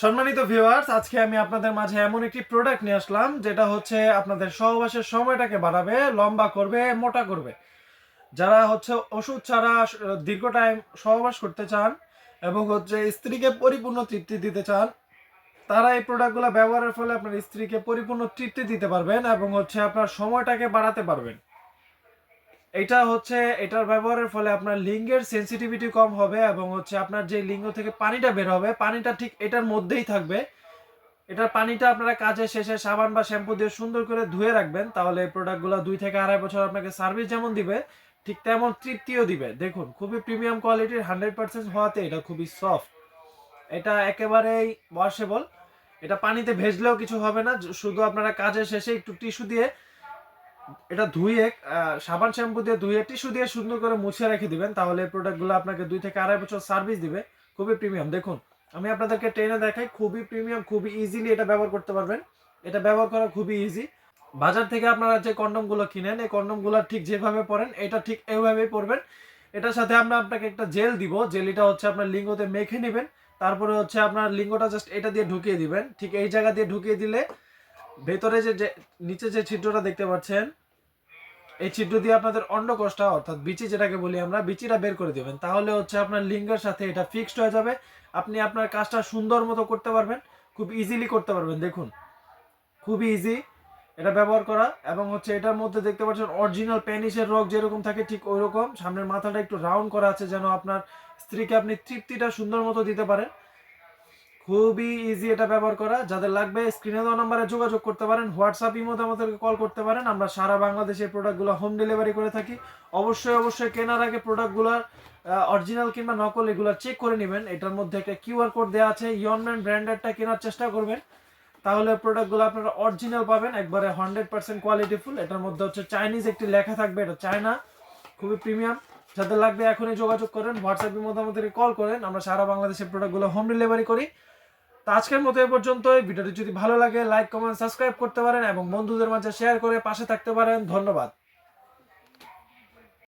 সম্মানিত ভিউয়ার্স, আজকে আমি আপনাদের মাঝে এমন একটি প্রোডাক্ট নিয়ে আসলাম যেটা হচ্ছে আপনাদের সহবাসের সময়টাকে বাড়াবে, লম্বা করবে, মোটা করবে। যারা হচ্ছে ওষুধ ছাড়া দীর্ঘ টাইম সহবাস করতে চান এবং হচ্ছে স্ত্রীকে পরিপূর্ণ তৃপ্তি দিতে চান, তারা এই প্রোডাক্টগুলো ব্যবহারের ফলে আপনার স্ত্রীকে পরিপূর্ণ তৃপ্তি দিতে পারবেন এবং হচ্ছে আপনার সময়টাকে বাড়াতে পারবেন। এটার ব্যবহারের ফলে আপনার লিঙ্গের সেনসিটিভিটি কম হবে এবং হচ্ছে আপনার যে লিঙ্গ থেকে পানিটা বের হবে, পানিটা ঠিক এটার মধ্যেই থাকবে। এটার পানিটা আপনারা কাজের শেষে সাবান বা শ্যাম্পু দিয়ে সুন্দর করে ধুয়ে রাখবেন, তাহলে এই প্রোডাক্টগুলো 2 থেকে আড়াই বছর আপনাকে সার্ভিস যেমন দিবে, ঠিক তেমন তৃপ্তিও দিবে। দেখুন, খুবই প্রিমিয়াম কোয়ালিটির 100% হওয়াতে এটা খুবই সফট। এটা একেবারেই ওয়াশেবল। এটা পানিতে ভেজলেও কিছু হবে না। শুধু আপনারা কাজের শেষে একটু টিস্যু দিয়ে এটা ধুয়ে সাবান শ্যাম্পু দিয়ে ধুয়ে টিস্যু দিয়ে সুন্দর করে মুছে রেখে দিবেন, তাহলে এই প্রোডাক্টগুলো আপনাকে 2 থেকে আড়াই বছর সার্ভিস দিবে। খুবই প্রিমিয়াম। দেখুন, আমি আপনাদেরকে টেনে দেখাই, খুবই প্রিমিয়াম, খুবই ইজিলি এটা ব্যবহার করতে পারবেন। এটা ব্যবহার করা খুবই ইজি। বাজার থেকে আপনারা যে কন্ডমগুলো কিনেন, এই কন্ডমগুলো ঠিক যেভাবে পরেন, এটা ঠিক এইভাবেই পরবেন। এটার সাথে আমরা আপনাকে একটা জেল দিব। জেলিটা হচ্ছে আপনার লিঙ্গতে মেখে নেবেন। তারপরে হচ্ছে আপনার লিঙ্গটা জাস্ট এটা দিয়ে ঢুকিয়ে দিবেন। ঠিক এই জায়গা দিয়ে ঢুকিয়ে দিলে ভেতরে যে নিচে যে ছিদ্রটা দেখতে পাচ্ছেন, এই ছিদ্র দিয়ে আপনাদের অন্ডকোষটা অর্থাৎ বিচি যেটাকে বলি আমরা, বিচিটা বের করে দিবেন। তাহলে হচ্ছে আপনার লিঙ্গের সাথে এটা ফিক্সড হয়ে যাবে। আপনি আপনার কাজটা সুন্দর মতো করতে পারবেন, খুব ইজিলি করতে পারবেন। দেখুন, খুবই ইজি এটা ব্যবহার করা। এবং হচ্ছে এটার মধ্যে দেখতে পাচ্ছেন অরিজিনাল পেনিসের রগ যেরকম থাকে ঠিক ওই রকম। সামনের মাথাটা একটু রাউন্ড করা আছে যেন আপনার স্ত্রীকে আপনি তৃপ্তিটা সুন্দর মতো দিতে পারেন। খুবই ইজি এটা ব্যবহার করা। যাদের লাগবে স্ক্রিনে দেওয়া নাম্বারে যোগাযোগ করতে পারেন, হোয়াটসঅ্যাপ ইমোতে আমাদেরকে কল করতে পারেন। আমরা সারা বাংলাদেশে এই প্রোডাক্টগুলো হোম ডেলিভারি করে থাকি। অবশ্যই কেনার আগে প্রোডাক্টগুলোর অরিজিনাল কিংবা নকল এগুলো চেক করে নেবেন। এটার মধ্যে একটা কিউআর কোড দেওয়া আছে, ইয়নম্যান ব্র্যান্ডেডটা কেনার চেষ্টা করবেন, তাহলে প্রোডাক্টগুলো আপনারা অরিজিনাল পাবেন, একবারে 100% কোয়ালিটিফুল। এটার মধ্যে হচ্ছে চাইনিজ একটি লেখা থাকবে, এটা চায়না, খুবই প্রিমিয়াম। যাদের লাগবে এখনই যোগাযোগ করেন, হোয়াটসঅ্যাপ ইমোতে আমাদেরকে কল করেন। আমরা সারা বাংলাদেশে প্রোডাক্টগুলো হোম ডেলিভারি করি। তো আজকের মতো এ পর্যন্তই। ভিডিওটি যদি ভালো লাগে লাইক, কমেন্ট, সাবস্ক্রাইব করতে পারেন এবং বন্ধুদের মাঝে শেয়ার করে পাশে থাকতে পারেন। ধন্যবাদ।